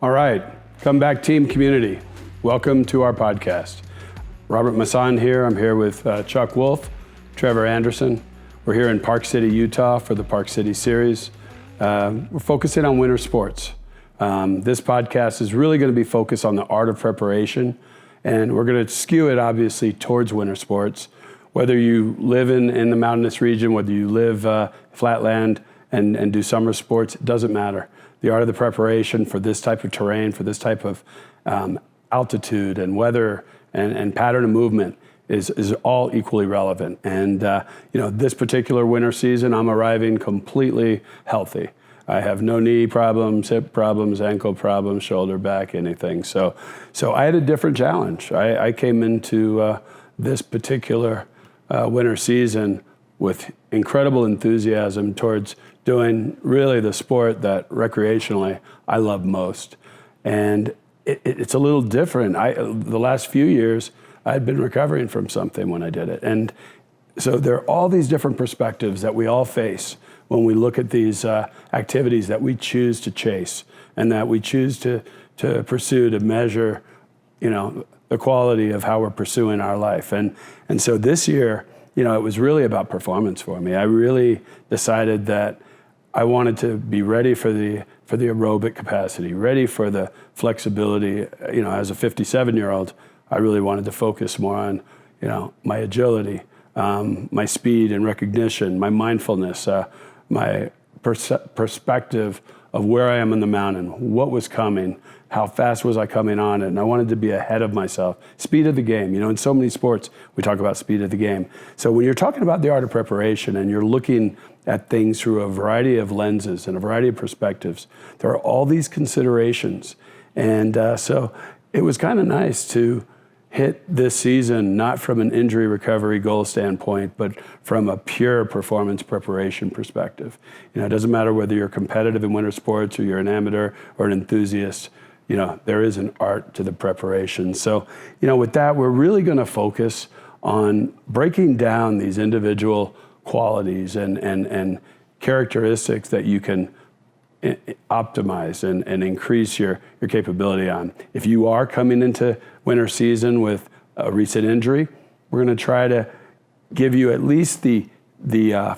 All right, Comeback team community, welcome to our podcast. Robert Masson here. I'm here with Chuck Wolf, Trevor Anderson. We're here in Park City, Utah for the Park City series. We're focusing on winter sports. This podcast is really going to be focused on the art of preparation, and we're going to skew it obviously towards winter sports. Whether you live in the mountainous region, whether you live flatland and do summer sports, it doesn't matter. The art of the preparation for this type of terrain, for this type of altitude and weather and pattern of movement is all equally relevant. And this particular winter season, I'm arriving completely healthy. I have no knee problems, hip problems, ankle problems, shoulder, back, anything. So I had a different challenge. I came into this particular winter season with incredible enthusiasm towards doing really the sport that recreationally I love most. And it's a little different. The last few years, I'd been recovering from something when I did it. And so there are all these different perspectives that we all face when we look at these activities that we choose to chase and that we choose to pursue to measure, the quality of how we're pursuing our life. And so this year, it was really about performance for me. I really decided that I wanted to be ready for the aerobic capacity, ready for the flexibility. As a 57-year-old, I really wanted to focus more on, my agility, my speed and recognition, my mindfulness, my perspective of where I am in the mountain, what was coming, how fast was I coming on it, and I wanted to be ahead of myself. Speed of the game. In so many sports, we talk about speed of the game. So when you're talking about the art of preparation and you're looking at things through a variety of lenses and a variety of perspectives, there are all these considerations. And so it was kind of nice to hit this season, not from an injury recovery goal standpoint, but from a pure performance preparation perspective. It doesn't matter whether you're competitive in winter sports or you're an amateur or an enthusiast, there is an art to the preparation. So, with that, we're really going to focus on breaking down these individual qualities and characteristics that you can optimize and increase your capability on. If you are coming into winter season with a recent injury, we're going to try to give you at least the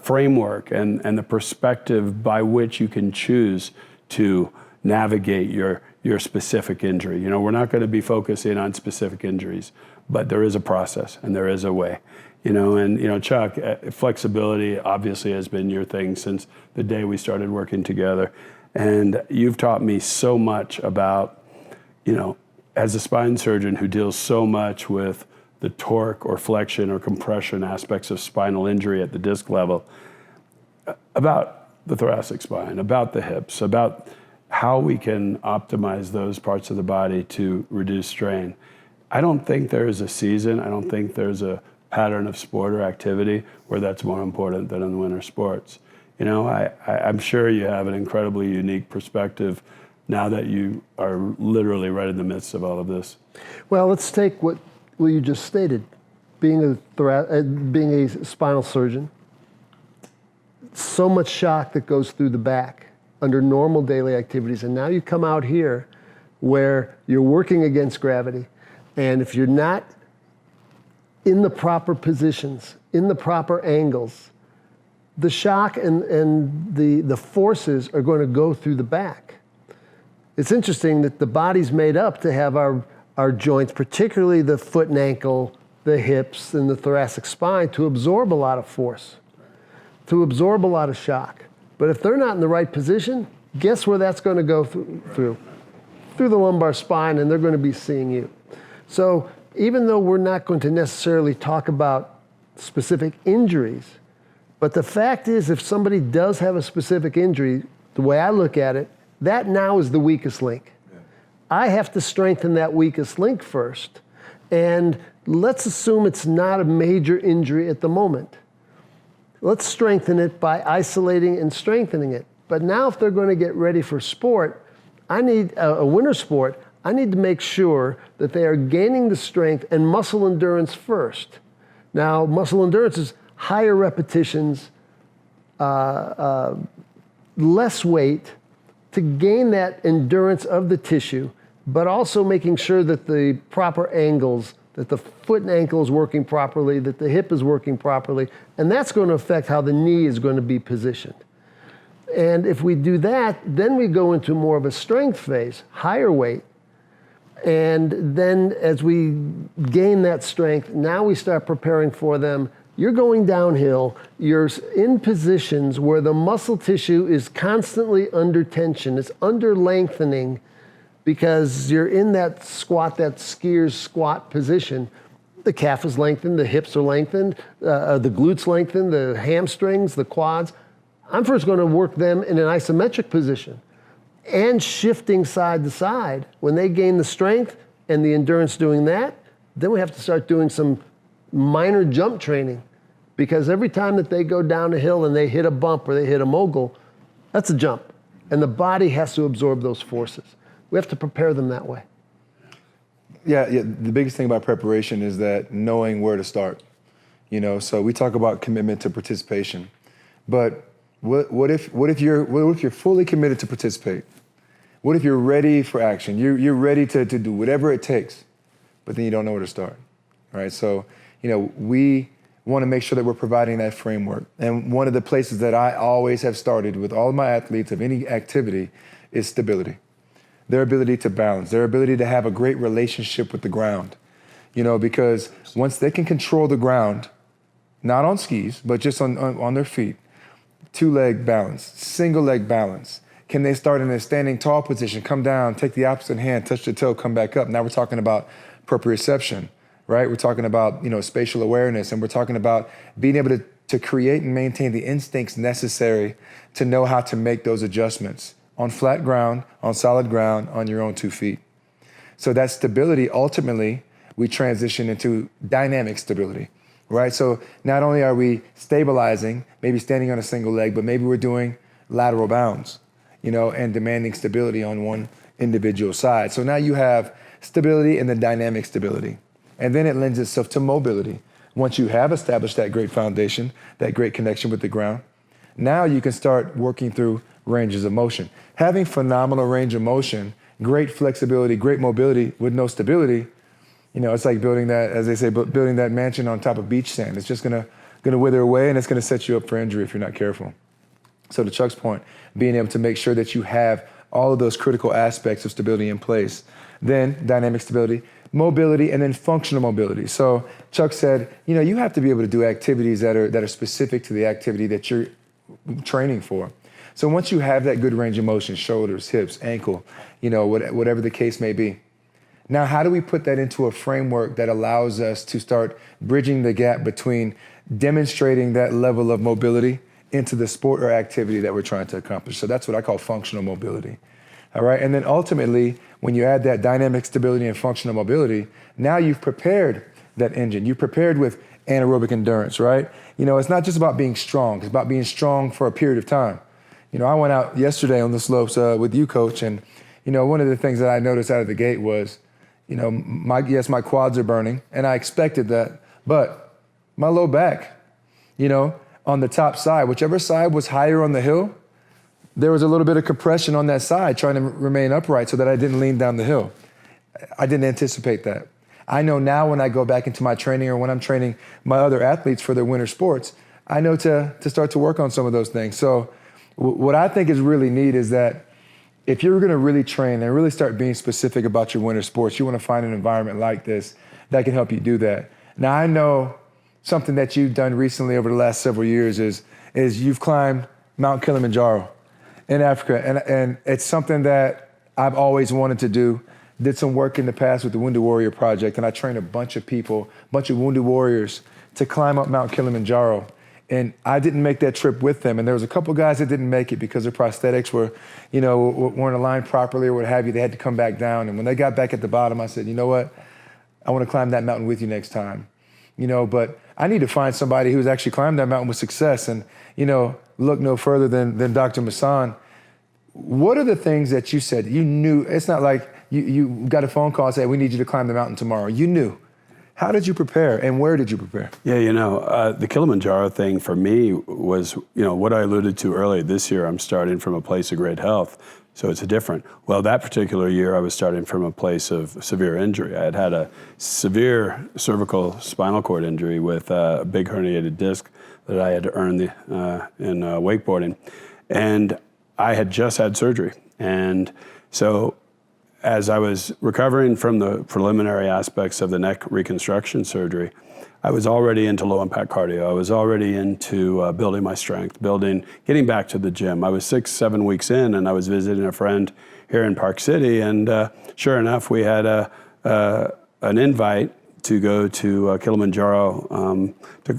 framework and the perspective by which you can choose to navigate your specific injury. We're not going to be focusing on specific injuries, but there is a process and there is a way. Chuck, flexibility obviously has been your thing since the day we started working together. And you've taught me so much about, as a spine surgeon who deals so much with the torque or flexion or compression aspects of spinal injury at the disc level, about the thoracic spine, about the hips, about how we can optimize those parts of the body to reduce strain. I don't think there is a season, I don't think there's a pattern of sport or activity where that's more important than in winter sports. I'm sure you have an incredibly unique perspective now that you are literally right in the midst of all of this. Well, let's take what you just stated. Being a spinal surgeon, so much shock that goes through the back under normal daily activities, and now you come out here where you're working against gravity, and if you're not in the proper positions, in the proper angles, the shock and the forces are going to go through the back. It's interesting that the body's made up to have our joints, particularly the foot and ankle, the hips, and the thoracic spine, to absorb a lot of force, to absorb a lot of shock. But if they're not in the right position, guess where that's going to go through? Through the lumbar spine, and they're going to be seeing you. So even though we're not going to necessarily talk about specific injuries, but the fact is, if somebody does have a specific injury, the way I look at it, that now is the weakest link. Yeah. I have to strengthen that weakest link first. And let's assume it's not a major injury at the moment. Let's strengthen it by isolating and strengthening it. But now if they're going to get ready for sport, I need a winter sport, I need to make sure that they are gaining the strength and muscle endurance first. Now, muscle endurance is higher repetitions, less weight, to gain that endurance of the tissue, but also making sure that the proper angles, that the foot and ankle is working properly, that the hip is working properly, and that's going to affect how the knee is going to be positioned. And if we do that, then we go into more of a strength phase, higher weight. And then as we gain that strength, now we start preparing for them. You're going downhill, you're in positions where the muscle tissue is constantly under tension, it's under lengthening because you're in that squat, that skier's squat position. The calf is lengthened, the hips are lengthened, the glutes lengthened, the hamstrings, the quads. I'm first going to work them in an isometric position and shifting side to side. When they gain the strength and the endurance doing that, then we have to start doing some minor jump training, because every time that they go down a hill and they hit a bump or they hit a mogul, that's a jump. And the body has to absorb those forces. We have to prepare them that way. Yeah, the biggest thing about preparation is that knowing where to start. So we talk about commitment to participation, but what if you're fully committed to participate? What if you're ready for action? You're ready to do whatever it takes, but then you don't know where to start, right? So, we want to make sure that we're providing that framework. And one of the places that I always have started with all of my athletes of any activity is stability. Their ability to balance, their ability to have a great relationship with the ground. Because once they can control the ground, not on skis, but just on their feet, 2-leg balance, single leg balance. Can they start in a standing tall position, come down, take the opposite hand, touch the toe, come back up? Now we're talking about proprioception, right? We're talking about, spatial awareness, and we're talking about being able to create and maintain the instincts necessary to know how to make those adjustments on flat ground, on solid ground, on your own 2 feet. So that stability, ultimately, we transition into dynamic stability, right? So not only are we stabilizing, maybe standing on a single leg, but maybe we're doing lateral bounds, and demanding stability on one individual side. So now you have stability and then dynamic stability. And then it lends itself to mobility. Once you have established that great foundation, that great connection with the ground, now you can start working through ranges of motion. Having phenomenal range of motion, great flexibility, great mobility with no stability, it's like building that, as they say, building that mansion on top of beach sand. It's just gonna wither away, and it's gonna set you up for injury if you're not careful. So to Chuck's point, being able to make sure that you have all of those critical aspects of stability in place. Then dynamic stability, mobility, and then functional mobility. So Chuck said, you have to be able to do activities that are specific to the activity that you're training for. So once you have that good range of motion, shoulders, hips, ankle, whatever the case may be, now how do we put that into a framework that allows us to start bridging the gap between demonstrating that level of mobility into the sport or activity that we're trying to accomplish? So that's what I call functional mobility. All right, and then ultimately, when you add that dynamic stability and functional mobility, now you've prepared that engine. You've prepared with anaerobic endurance, right? It's not just about being strong. It's about being strong for a period of time. I went out yesterday on the slopes with you, Coach, and one of the things that I noticed out of the gate was, my quads are burning, and I expected that, but my low back, on the top side, whichever side was higher on the hill, there was a little bit of compression on that side, trying to remain upright so that I didn't lean down the hill. I didn't anticipate that. I know now when I go back into my training or when I'm training my other athletes for their winter sports, I know to start to work on some of those things. So what I think is really neat is that if you're going to really train and really start being specific about your winter sports, you want to find an environment like this that can help you do that. Now, I know something that you've done recently over the last several years is you've climbed Mount Kilimanjaro in Africa. And it's something that I've always wanted to do. Did some work in the past with the Wounded Warrior Project, and I trained a bunch of people, a bunch of wounded warriors to climb up Mount Kilimanjaro. And I didn't make that trip with them. And there was a couple guys that didn't make it because their prosthetics weren't aligned properly or what have you. They had to come back down. And when they got back at the bottom, I said, you know what? I want to climb that mountain with you next time. But I need to find somebody who's actually climbed that mountain with success. And, look no further than Dr. Masson. What are the things that you said? You knew, it's not like you got a phone call and said, we need you to climb the mountain tomorrow. You knew. How did you prepare, and where did you prepare? Yeah, the Kilimanjaro thing for me was, what I alluded to earlier this year. I'm starting from a place of great health, So it's different. Well, that particular year, I was starting from a place of severe injury. I had had a severe cervical spinal cord injury with a big herniated disc that I had to earn in wakeboarding. And I had just had surgery. And so as I was recovering from the preliminary aspects of the neck reconstruction surgery, I was already into low impact cardio. I was already into building my strength, getting back to the gym. I was 6-7 weeks in, and I was visiting a friend here in Park City, and sure enough, we had an invite to go to Kilimanjaro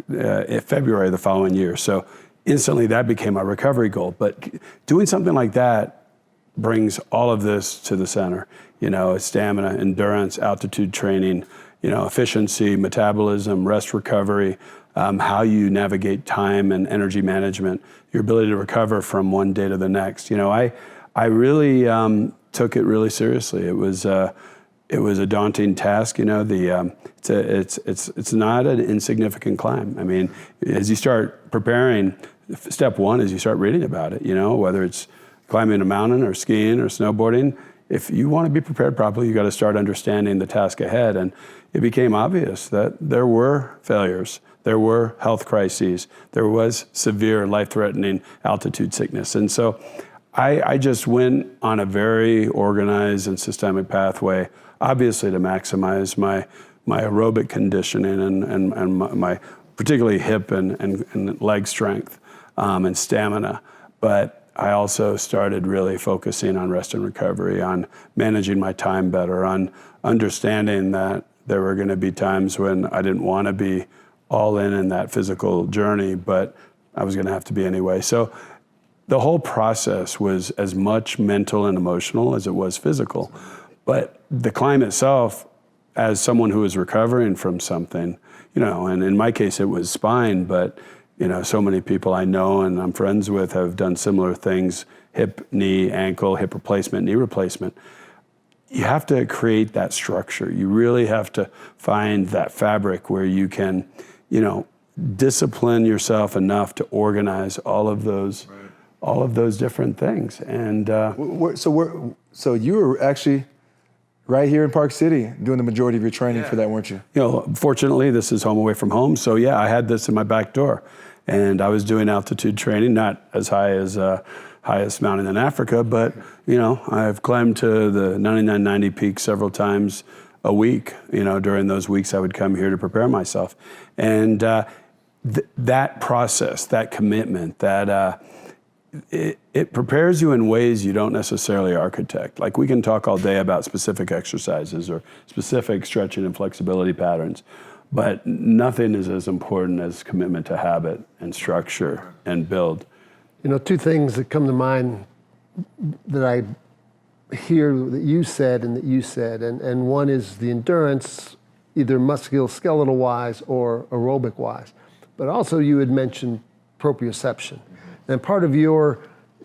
in February the following year. So instantly that became my recovery goal. But doing something like that brings all of this to the center. Stamina, endurance, altitude training, efficiency, metabolism, rest recovery, how you navigate time and energy management, your ability to recover from one day to the next. I really took it really seriously. It was a daunting task. It's not an insignificant climb. I mean, as you start preparing, step one is you start reading about it. Whether it's climbing a mountain or skiing or snowboarding. If you want to be prepared properly, you got to start understanding the task ahead. And it became obvious that there were failures, there were health crises, there was severe life-threatening altitude sickness. And so I just went on a very organized and systemic pathway, obviously to maximize my aerobic conditioning and my particularly hip and leg strength and stamina. But I also started really focusing on rest and recovery, on managing my time better, on understanding that there were going to be times when I didn't want to be all in that physical journey, but I was going to have to be anyway. So the whole process was as much mental and emotional as it was physical. But the climb itself, as someone who was recovering from something, and in my case it was spine, but so many people I know and I'm friends with have done similar things: hip, knee, ankle, hip replacement, knee replacement. You have to create that structure. You really have to find that fabric where you can, discipline yourself enough to organize all of those different things. And so you were actually right here in Park City doing the majority of your training for that, weren't you? Fortunately, this is home away from home. So yeah, I had this in my back door. And I was doing altitude training, not as high as highest mountain in Africa, but I've climbed to the 9990 peak several times a week. During those weeks I would come here to prepare myself. And that process, that commitment, that it prepares you in ways you don't necessarily architect. Like, we can talk all day about specific exercises or specific stretching and flexibility patterns, but nothing is as important as commitment to habit and structure and build. Two things that come to mind that I hear that you said and one is the endurance, either musculoskeletal wise or aerobic wise, but also you had mentioned proprioception. And part of your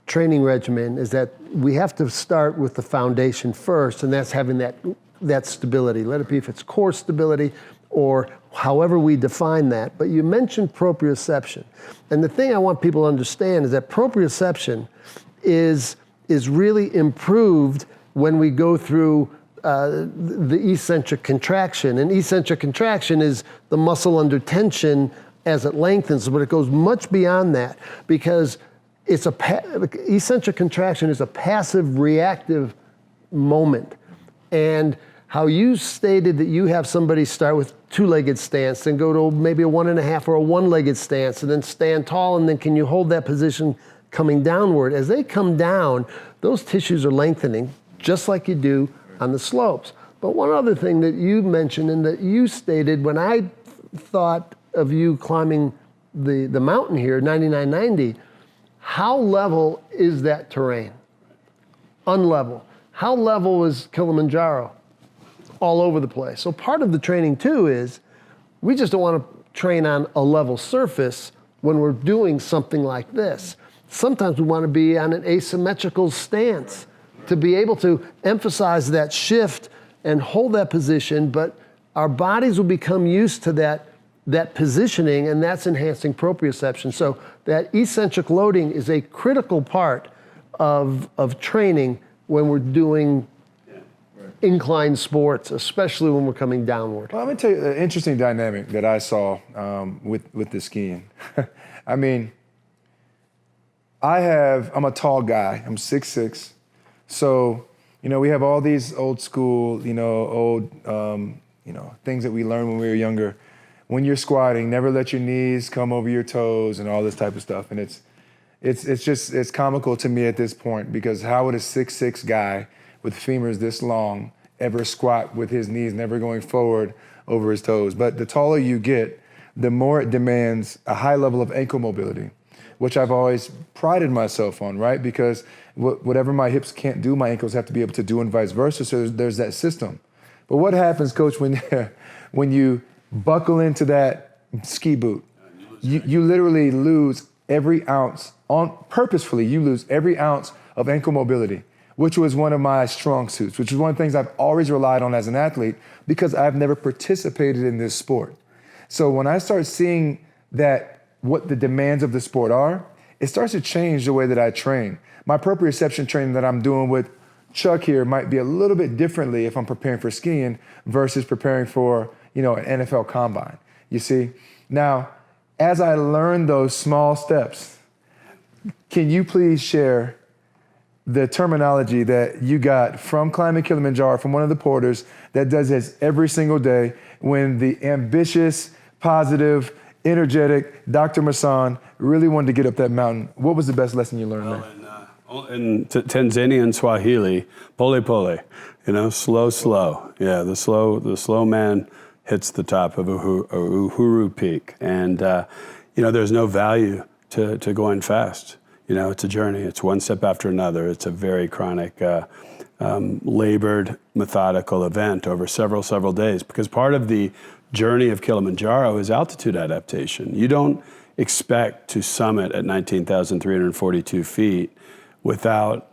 training regimen is that we have to start with the foundation first, and that's having that stability. Let it be if it's core stability or however we define that. But you mentioned proprioception. And the thing I want people to understand is that proprioception is really improved when we go through the eccentric contraction. And eccentric contraction is the muscle under tension as it lengthens, but it goes much beyond that, because eccentric contraction is a passive reactive moment. And how you stated that you have somebody start with two-legged stance, then go to maybe a 1.5 or a one-legged stance, and then stand tall, and then can you hold that position coming downward? As they come down, those tissues are lengthening, just like you do on the slopes. But one other thing that you mentioned and that you stated when I thought of you climbing the mountain here, 9990, how level is that terrain? Unlevel. How level is Kilimanjaro? All over the place. So part of the training too is we just don't want to train on a level surface when we're doing something like this. Sometimes we want to be on an asymmetrical stance to be able to emphasize that shift and hold that position, but our bodies will become used to that positioning, and that's enhancing proprioception. So that eccentric loading is a critical part of training when we're doing incline sports, especially when we're coming downward. Well, I'm gonna tell you an interesting dynamic that I saw with the skiing. I mean, I'm a tall guy. I'm 6'6". So, we have all these old school, things that we learned when we were younger. When you're squatting, never let your knees come over your toes and all this type of stuff. And it's comical to me at this point, because how would a 6'6" guy with femurs this long ever squat with his knees never going forward over his toes? But the taller you get, the more it demands a high level of ankle mobility, which I've always prided myself on, right? Because whatever my hips can't do, my ankles have to be able to do, and vice versa. So there's that system. But what happens, Coach, when you buckle into that ski boot? You literally lose every ounce, purposefully, you lose every ounce of ankle mobility, which was one of my strong suits, which is one of the things I've always relied on as an athlete, because I've never participated in this sport. So when I start seeing what the demands of the sport are, it starts to change the way that I train. My proprioception training that I'm doing with Chuck here might be a little bit differently if I'm preparing for skiing versus preparing for, an NFL combine, you see? Now, as I learn those small steps, can you please share the terminology that you got from climbing Kilimanjaro from one of the porters that does this every single day, when the ambitious, positive, energetic Dr. Masson really wanted to get up that mountain? What was the best lesson you learned there? In Tanzanian Swahili, pole pole, slow. Yeah, the slow man hits the top of Uhuru Peak. And, there's no value to going fast. It's a journey. It's one step after another. It's a very chronic, labored, methodical event over several days, because part of the journey of Kilimanjaro is altitude adaptation. You don't expect to summit at 19,342 feet without,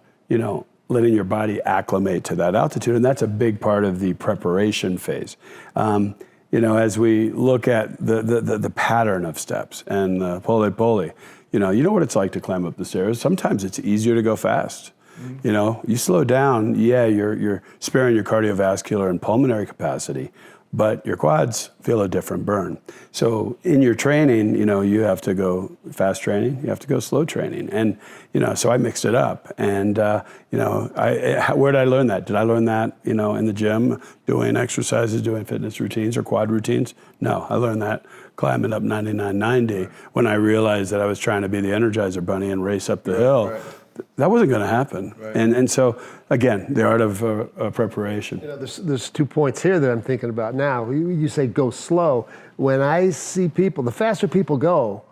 letting your body acclimate to that altitude. And that's a big part of the preparation phase. As we look at the pattern of steps and the pole pole, you know what it's like to climb up the stairs. Sometimes it's easier to go fast. Mm-hmm. You slow down, you're sparing your cardiovascular and pulmonary capacity, but your quads feel a different burn. So in your training, you have to go fast training, you have to go slow training. And, so I mixed it up. And, where did I learn that? Did I learn that, in the gym, doing exercises, doing fitness routines or quad routines? No, I learned that climbing up 9990 when I realized that I was trying to be the Energizer Bunny and race up the hill. Right. That wasn't going to happen. Right. And so, again, the art of preparation. There's 2 points here that I'm thinking about now. You say go slow. When I see people, the faster people go,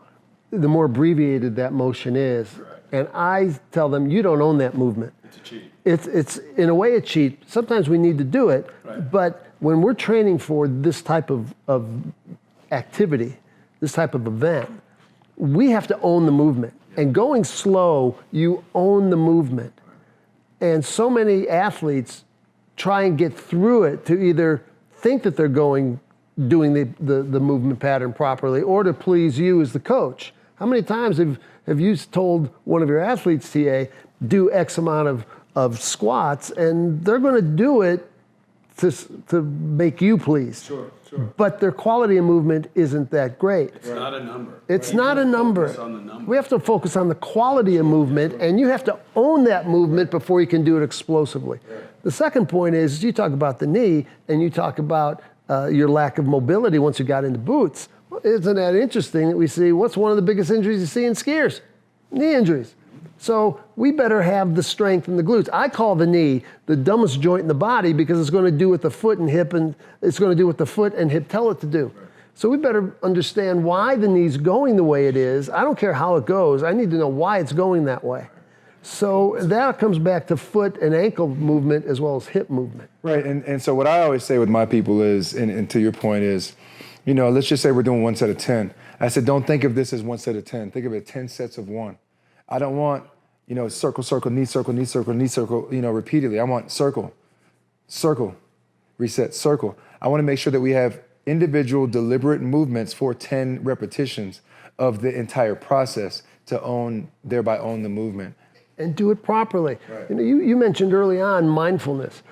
the more abbreviated that motion is. Right. And I tell them, you don't own that movement. It's a cheat. It's in a way a cheat. Sometimes we need to do it. Right. But when we're training for this type of activity, this type of event, we have to own the movement. And going slow, you own the movement. And so many athletes try and get through it to either think that they're doing the movement pattern properly, or to please you as the coach. How many times have you told one of your athletes, TA, do X amount of squats, and they're going to do it to make you pleased? Sure. But their quality of movement isn't that great. It's not a number. It's not a number. We have to focus on the quality of movement, and you have to own that movement before you can do it explosively. Right. The second point is, you talk about the knee, and you talk about your lack of mobility once you got into boots. Well, isn't that interesting that we see, what's one of the biggest injuries you see in skiers? Knee injuries. So we better have the strength in the glutes. I call the knee the dumbest joint in the body, because it's going to do what the foot and hip tell it to do. Right. So we better understand why the knee's going the way it is. I don't care how it goes. I need to know why it's going that way. So that comes back to foot and ankle movement as well as hip movement. Right, and so what I always say with my people is, and to your point is, let's just say we're doing 1 set of 10. I said, don't think of this as 1 set of 10. Think of it 10 sets of 1. I don't want, circle, knee circle, repeatedly. I want circle, reset, circle. I want to make sure that we have individual deliberate movements for 10 repetitions of the entire process to thereby own the movement. and do it properly. You know, you mentioned early on mindfulness.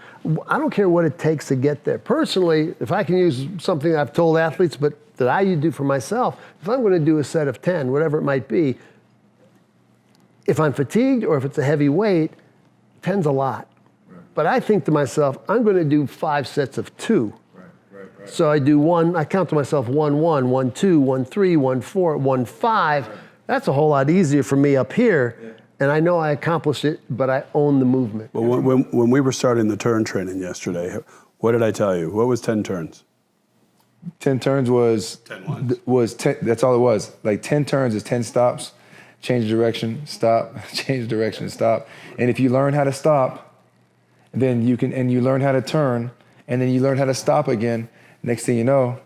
I don't care what it takes to get there. Personally, if I can use something I've told athletes, but that I do for myself, if I'm going to do a set of 10, whatever it might be, if I'm fatigued or if it's a heavy weight, 10's a lot. But I think to myself, I'm going to do 5 sets of 2. So I do one, I count to myself 1, 1, 1, 2, 1, 3, 1, 4, 1, 5. That's a whole lot easier for me up here. And I know I accomplished it, but I own the movement. Well, when we were starting the turn training yesterday, what did I tell you? What was 10 turns? 10 turns was 10, that's all it was. Like 10 turns is 10 stops, change direction, stop, change direction, stop. And if you learn how to stop, then you can, and you learn how to turn, and then you learn how to stop again. Next thing you know,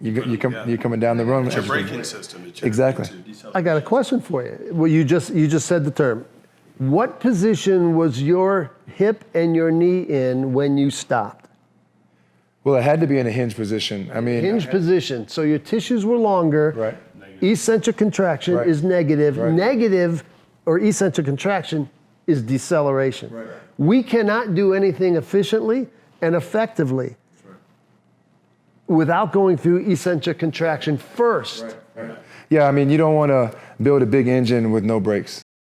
you're coming down the run. It's your braking system. Exactly. I got a question for you. Well, you just said the term. What position was your hip and your knee in when you stopped? Well, it had to be in a hinge position. I mean, hinge position. So your tissues were longer. Right. Eccentric contraction is negative. Right. Negative or eccentric contraction is deceleration. Right. We cannot do anything efficiently and effectively without going through eccentric contraction first. Yeah, I mean, you don't want to build a big engine with no brakes.